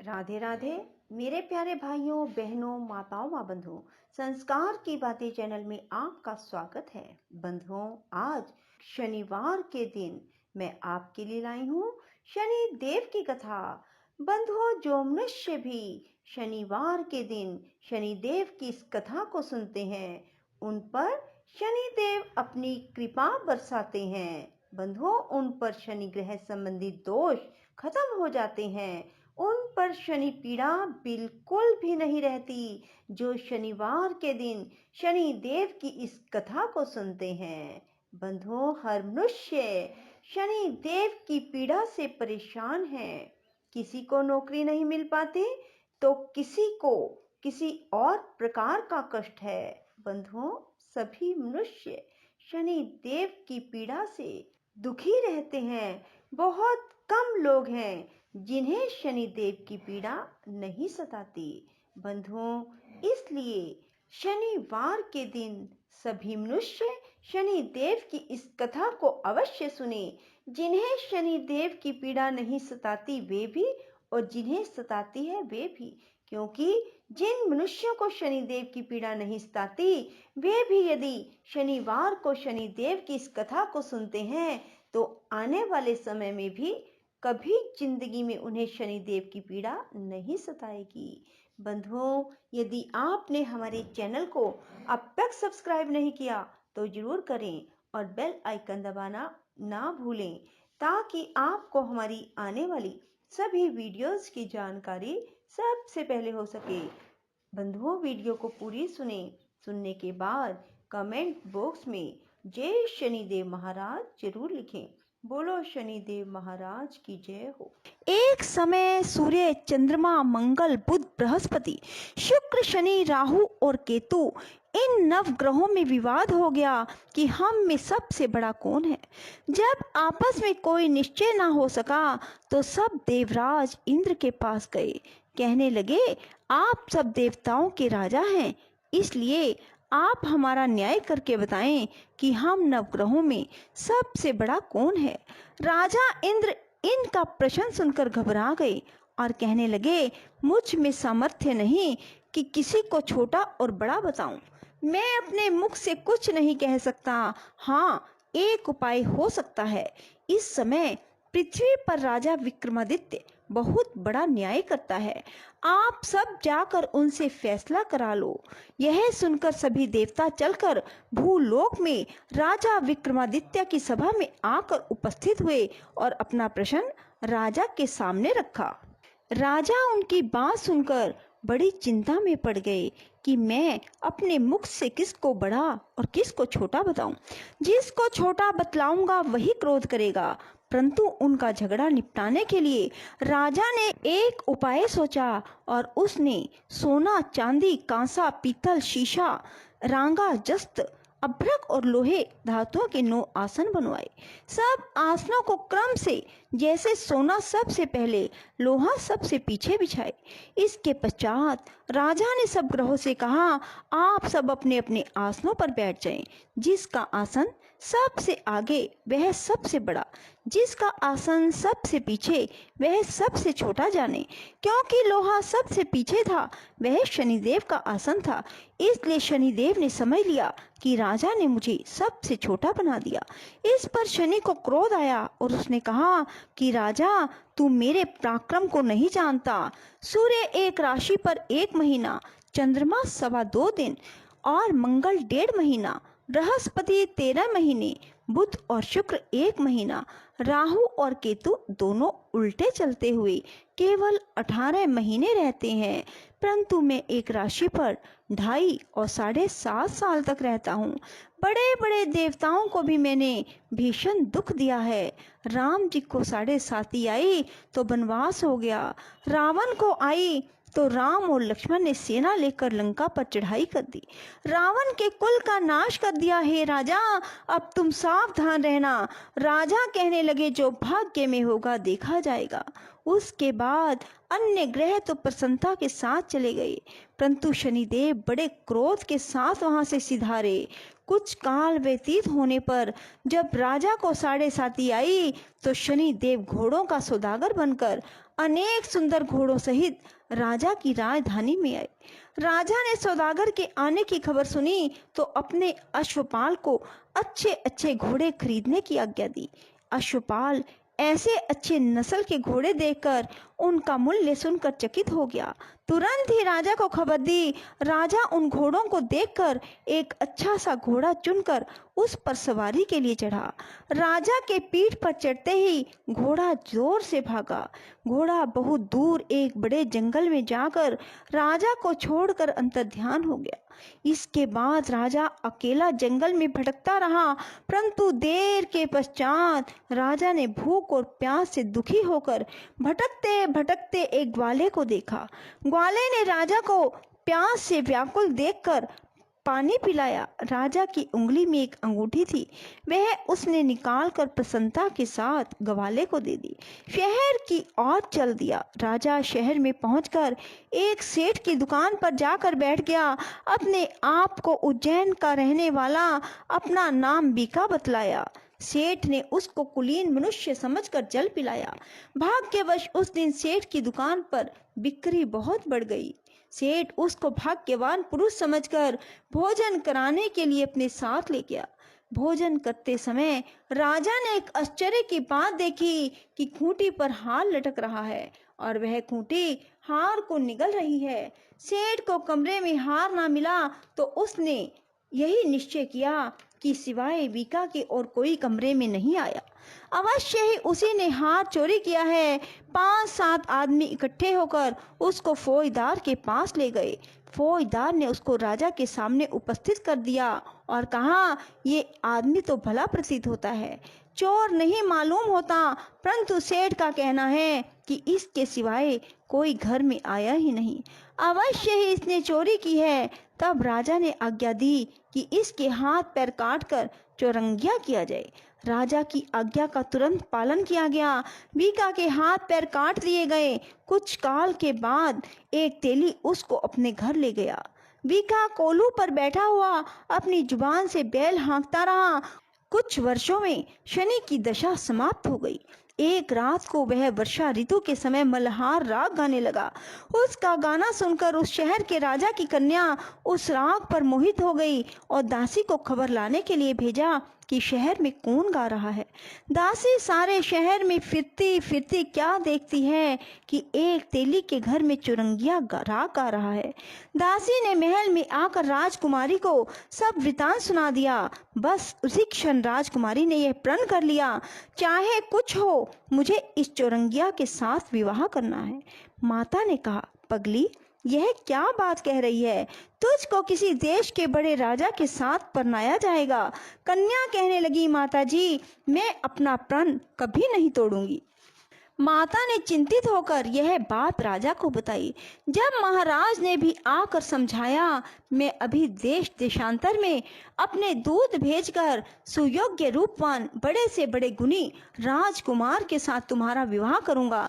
राधे राधे मेरे प्यारे भाइयों बहनों माताओं व बंधुओं, संस्कार की बातें चैनल में आपका स्वागत है। बंधुओं, आज शनिवार के दिन मैं आपके लिए लाई हूँ शनि देव की कथा। बंधुओं, जो मनुष्य भी शनिवार के दिन शनि देव की इस कथा को सुनते हैं, उन पर शनि देव अपनी कृपा बरसाते हैं। बंधुओं, उन पर शनि ग्रह संबंधी दोष खत्म हो जाते हैं, उन पर शनि पीड़ा बिल्कुल भी नहीं रहती। जो शनिवार के दिन शनि देव की इस कथा को सुनते हैं। बंधुओं, हर मनुष्य शनि देव की पीड़ा से परेशान है। किसी को नौकरी नहीं मिल पाती तो किसी को किसी और प्रकार का कष्ट है। बंधुओं, सभी मनुष्य शनि देव की पीड़ा से दुखी रहते हैं। बहुत कम लोग हैं जिन्हें शनि देव की पीड़ा नहीं सताती। बंधुओं, इसलिए शनिवार के दिन सभी मनुष्य शनि देव की इस कथा को अवश्य सुने। जिन्हें शनि देव की पीड़ा नहीं सताती वे भी, और जिन्हें सताती है वे भी, क्योंकि जिन मनुष्यों को शनि देव की पीड़ा नहीं सताती वे भी यदि शनिवार को शनि देव की इस कथा को सुनते हैं तो आने वाले समय में भी कभी जिंदगी में उन्हें शनि देव की पीड़ा नहीं सताएगी। बंधुओं, यदि आपने हमारे चैनल को अब तक सब्सक्राइब नहीं किया तो जरूर करें और बेल आइकन दबाना ना भूलें, ताकि आपको हमारी आने वाली सभी वीडियोस की जानकारी सबसे पहले हो सके। बंधुओं, वीडियो को पूरी सुनने के बाद कमेंट बॉक्स में जय शनिदेव महाराज जरूर लिखें। बोलो शनिदेव महाराज की जय हो। एक समय सूर्य, चंद्रमा, मंगल, बुध, बृहस्पति, शुक्र, शनि, राहु और केतु, इन नव ग्रहों में विवाद हो गया कि हम में सबसे बड़ा कौन है। जब आपस में कोई निश्चय ना हो सका तो सब देवराज इंद्र के पास गए। कहने लगे, आप सब देवताओं के राजा हैं, इसलिए आप हमारा न्याय करके बताएं कि हम नवग्रहों में सबसे बड़ा कौन है। राजा इंद्र इनका प्रश्न सुनकर घबरा गए और कहने लगे, मुझ में सामर्थ्य नहीं कि किसी को छोटा और बड़ा बताऊं। मैं अपने मुख से कुछ नहीं कह सकता। हाँ, एक उपाय हो सकता है। इस समय पृथ्वी पर राजा विक्रमादित्य बहुत बड़ा न्याय करता है। आप सब जाकर उनसे फैसला करा लो। यह सुनकर सभी देवता चलकर भूलोक में राजा विक्रमादित्य की सभा में आकर उपस्थित हुए और अपना प्रश्न राजा के सामने रखा। राजा उनकी बात सुनकर बड़ी चिंता में पड़ गए कि मैं अपने मुख से किसको बड़ा और किसको छोटा बताऊं। जिसको छोटा बतलाऊंगा वही क्रोध करेगा। परंतु उनका झगड़ा निपटाने के लिए राजा ने एक उपाय सोचा और उसने सोना, चांदी, कांसा, पीतल, शीशा, रांगा, जस्त, अभ्रक और लोहे धातुओं के 9 आसन बनवाए। सब आसनों को क्रम से, जैसे सोना सबसे पहले, लोहा सबसे पीछे बिछाए। इसके पश्चात राजा ने सब ग्रहों से कहा, आप सब अपने अपने आसनों पर बैठ जाएं। जिसका आसन सबसे आगे वह सबसे बड़ा, जिसका आसन सबसे पीछे वह सबसे छोटा जाने। क्योंकि लोहा सबसे पीछे था वह शनिदेव का आसन था, इसलिए शनिदेव ने समझ लिया कि राजा ने मुझे सबसे छोटा बना दिया। इस पर शनि को क्रोध आया और उसने कहा कि राजा, तू मेरे पराक्रम को नहीं जानता। सूर्य एक राशि पर 1 महीना, चंद्रमा 2.25 दिन और मंगल 1.5 महीना, बृहस्पति 13 महीने, बुध और शुक्र 1 महीना, राहु और केतु दोनों उल्टे चलते हुए केवल 18 महीने रहते हैं। परंतु मैं एक राशि पर 2.5 और 7.5 साल तक रहता हूँ। बड़े बड़े देवताओं को भी मैंने भीषण दुख दिया है। राम जी को 7.5 आई तो वनवास हो गया। रावण को आई तो राम और लक्ष्मण ने सेना लेकर लंका पर चढ़ाई कर दी। रावण के कुल का नाश कर दिया। हे राजा, अब तुम सावधान रहना। राजा कहने लगे, जो भाग्य में होगा देखा जाएगा। उसके बाद अन्य ग्रह तो प्रसन्नता के साथ चले गए, परंतु शनिदेव बड़े क्रोध के साथ वहां से सिधारे। कुछ काल व्यतीत होने पर जब राजा को 7.5 आई तो शनि देव घोड़ों का सौदागर बनकर अनेक सुंदर घोड़ों सहित राजा की राजधानी में आए। राजा ने सौदागर के आने की खबर सुनी तो अपने अश्वपाल को अच्छे अच्छे घोड़े खरीदने की आज्ञा दी। अश्वपाल ऐसे अच्छे नस्ल के घोड़े देखकर उनका मूल्य सुनकर चकित हो गया। तुरंत ही राजा को खबर दी। राजा उन घोड़ों को देखकर एक अच्छा सा घोड़ा चुनकर उस पर सवारी के लिए चढ़ा। राजा के पीठ पर चढ़ते ही घोड़ा जोर से भागा। घोड़ा बहुत दूर एक बड़े जंगल में जाकर राजा को छोड़कर अंतर्ध्यान हो गया। इसके बाद राजा अकेला जंगल में भटकता रहा, परंतु देर के पश्चात राजा ने भूख और प्यास से दुखी होकर भटकते भटकते एक ग्वाले को देखा। ग्वाले ने राजा को प्यास से व्याकुल देखकर पानी पिलाया। राजा की उंगली में एक अंगूठी थी, वह उसने निकालकर प्रसन्नता के साथ ग्वाले को दे दी। शहर की ओर चल दिया। राजा शहर में पहुंचकर एक सेठ की दुकान पर जाकर बैठ गया। अपने आप को उज्जैन का रहने वाला अपना नाम बीका बतलाया। सेठ ने उसको कुलीन मनुष्य समझकर जल पिलाया। भाग्यवश उस दिन सेठ की दुकान पर बिक्री बहुत बढ़ गई। सेठ उसको भाग्यवान पुरुष समझकर भोजन कराने के लिए अपने साथ ले गया। भोजन करते समय राजा ने एक आश्चर्य की बात देखी कि खूंटी पर हार लटक रहा है और वह खूंटी हार को निगल रही है। सेठ को कमरे में हार ना मिला तो उसने यही निश्चय किया कि सिवाय बीका के और कोई कमरे में नहीं आया। अवश्य ही उसी ने हार चोरी किया है। 5-7 आदमी इकट्ठे होकर उसको फौजदार के पास ले गए। फौजदार ने उसको राजा के सामने उपस्थित कर दिया और कहा, ये आदमी तो भला प्रतीत होता है, चोर नहीं मालूम होता, परंतु सेठ का कहना है कि इसके सिवाय कोई घर में आया ही नहीं। अवश्य ही इसने चोरी की है। तब राजा ने आज्ञा दी कि इसके हाथ पैर काटकर चौरंगिया किया जाए। राजा की आज्ञा का तुरंत पालन किया गया। बीका के हाथ पैर काट दिए गए। कुछ काल के बाद एक तेली उसको अपने घर ले गया। बीका कोलू पर बैठा हुआ अपनी जुबान से बैल हाँकता रहा। कुछ वर्षों में शनि की दशा समाप्त हो गई। एक रात को वह वर्षा ऋतु के समय मल्हार राग गाने लगा। उसका गाना सुनकर उस शहर के राजा की कन्या उस राग पर मोहित हो गई और दासी को खबर लाने के लिए भेजा कि शहर में कौन गा रहा है। दासी सारे शहर में फिरती फिरती क्या देखती है कि एक तेली के घर में चुरंगिया राग गा रहा है। दासी ने महल में आकर राजकुमारी को सब वृतांत सुना दिया। बस उसी क्षण राजकुमारी ने यह प्रण कर लिया, चाहे कुछ हो मुझे इस चौरंगिया के साथ विवाह करना है। माता ने कहा, पगली यह क्या बात कह रही है? तुझको किसी देश के बड़े राजा के साथ परनाया जाएगा। कन्या कहने लगी, माता जी मैं अपना प्रण कभी नहीं तोड़ूंगी। माता ने चिंतित होकर यह बात राजा को बताई। जब महाराज ने भी आकर समझाया, मैं अभी देश देशांतर में अपने दूत भेजकर सुयोग्य रूपवान बड़े से बड़े गुणी राजकुमार के साथ तुम्हारा विवाह करूंगा।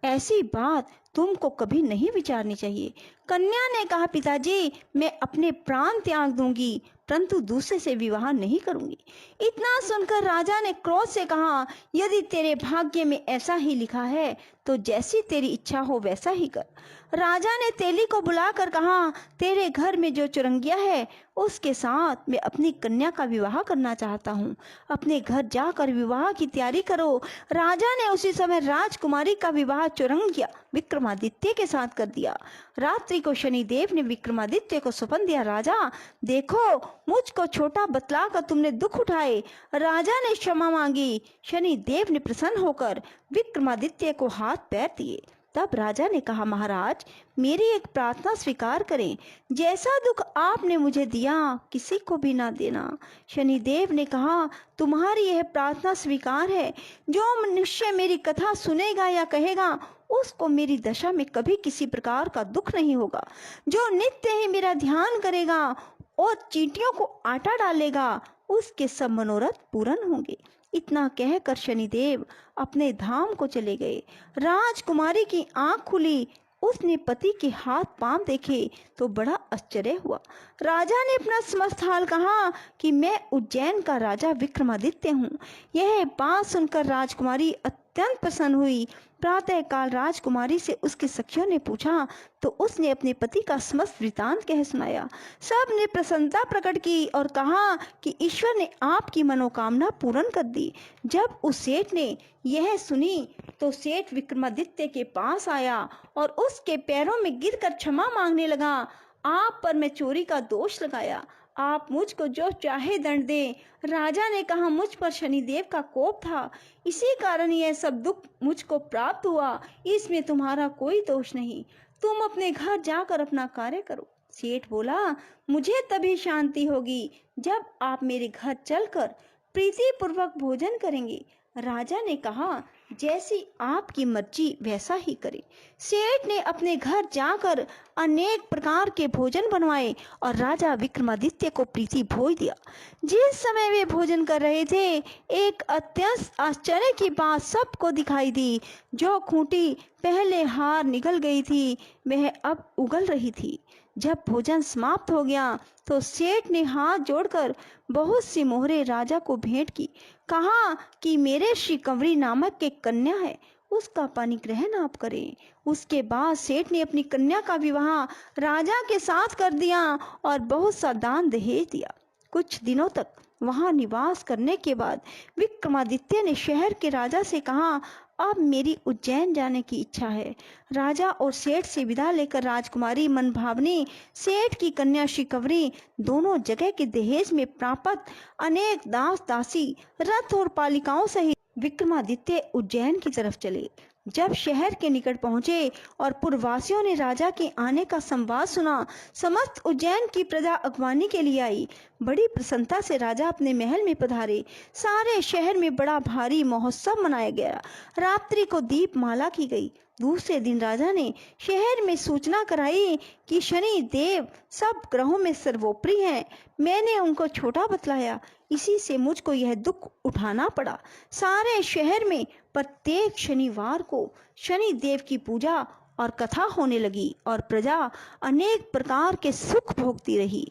ऐसी बात तुमको कभी नहीं विचारनी चाहिए। कन्या ने कहा, पिताजी मैं अपने प्राण त्याग दूंगी, परंतु दूसरे से विवाह नहीं करूंगी। इतना सुनकर राजा ने क्रोध से कहा, यदि तेरे भाग्य में ऐसा ही लिखा है तो जैसी तेरी इच्छा हो वैसा ही कर। राजा ने तेली को बुलाकर कहा, तेरे घर में जो चुरंगिया है उसके साथ मैं अपनी कन्या का विवाह करना चाहता हूँ। अपने घर जाकर विवाह की तैयारी करो। राजा ने उसी समय राजकुमारी का विवाह चुरंगिया विक्रमादित्य के साथ कर दिया। रात्रि को शनिदेव ने विक्रमादित्य को सौंप दिया, राजा देखो मुझको छोटा बतलाकर तुमने दुख उठाए। राजा ने क्षमा मांगी। शनिदेव ने प्रसन्न होकर विक्रमादित्य को हाथ पैर दिए। तब राजा ने कहा, महाराज मेरी एक प्रार्थना स्वीकार करें, जैसा दुख आपने मुझे दिया किसी को भी ना देना। शनिदेव ने कहा, तुम्हारी यह प्रार्थना स्वीकार है। जो मनुष्य मेरी कथा सुनेगा या कहेगा उसको मेरी दशा में कभी किसी प्रकार का दुख नहीं होगा। जो नित्य ही मेरा ध्यान करेगा और चींटियों को आटा डालेगा उसके सब मनोरथ पूर्ण होंगे। इतना कहकर शनिदेव अपने धाम को चले गए। राजकुमारी की आंख खुली उसने पति के हाथ पांव देखे तो बड़ा आश्चर्य हुआ। राजा ने अपना समस्त हाल कहा कि मैं उज्जैन का राजा विक्रमादित्य हूँ। यह बात सुनकर राजकुमारी अत्यंत प्रसन्न हुई। प्रातः काल राजकुमारी से उसकी सखियों ने पूछा तो उसने अपने पति का समस्त वृतांत कह सुनाया। सब ने प्रसन्नता प्रकट की और कहा कि ईश्वर ने आपकी मनोकामना पूर्ण कर दी। जब उस सेठ ने यह सुनी तो सेठ विक्रमादित्य के पास आया और उसके पैरों में गिरकर क्षमा मांगने लगा। आप पर मैं चोरी का दोष लगाया, आप मुझको जो चाहे दंड दें। राजा ने कहा मुझ पर शनिदेव का कोप था, इसी कारण यह सब दुख मुझको प्राप्त हुआ, इसमें तुम्हारा कोई दोष नहीं। तुम अपने घर जाकर अपना कार्य करो। सेठ बोला मुझे तभी शांति होगी जब आप मेरे घर चलकर प्रीति पूर्वक भोजन करेंगे। राजा ने कहा जैसी आपकी मर्जी वैसा ही करें। सेठ ने अपने घर जाकर अनेक प्रकार के भोजन बनवाए और राजा विक्रमादित्य को प्रीति भोज दिया। जिस समय वे भोजन कर रहे थे एक अत्यंत आश्चर्य की बात सबको दिखाई दी। जो खूंटी पहले हार निकल गई थी वह अब उगल रही थी। जब भोजन समाप्त हो गया तो सेठ ने हाथ जोड़कर बहुत सी मोहरे राजा को भेंट की। कहा कि मेरे श्री कंवरी नामक एक कन्या है, उसका परिग्रहण आप करें। उसके बाद सेठ ने अपनी कन्या का विवाह राजा के साथ कर दिया और बहुत सा दान दहेज दिया। कुछ दिनों तक वहां निवास करने के बाद विक्रमादित्य ने शहर के राजा से कहा अब मेरी उज्जैन जाने की इच्छा है। राजा और सेठ से विदा लेकर राजकुमारी मनभावनी सेठ की कन्या श्री कंवरी दोनों जगह के दहेज में प्राप्त अनेक दास दासी रथ और पालिकाओं सहित विक्रमादित्य उज्जैन की तरफ चले। जब शहर के निकट पहुंचे और पुरवासियों ने राजा के आने का संवाद सुना, समस्त उज्जैन की प्रजा अगवानी के लिए आई। बड़ी प्रसन्नता से राजा अपने महल में पधारे। सारे शहर में बड़ा भारी महोत्सव मनाया गया। रात्रि को दीपमाला की गई। दूसरे दिन राजा ने शहर में सूचना कराई कि शनि देव सब ग्रहों में सर्वोपरि हैं। मैंने उनको छोटा बतलाया, इसी से मुझको यह दुख उठाना पड़ा। सारे शहर में प्रत्येक शनिवार को शनि देव की पूजा और कथा होने लगी और प्रजा अनेक प्रकार के सुख भोगती रही।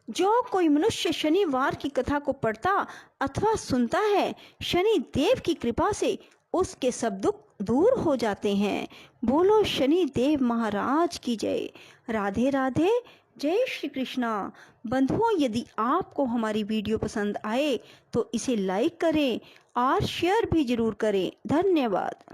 जो कोई मनुष्य शनिवार की कथा को पढ़ता अथवा सुनता है, शनि देव की कृपा से उसके सब दुख दूर हो जाते हैं। बोलो शनि देव महाराज की जय। राधे राधे, जय श्री कृष्णा। बंधुओं, यदि आपको हमारी वीडियो पसंद आए तो इसे लाइक करें और शेयर भी जरूर करें। धन्यवाद।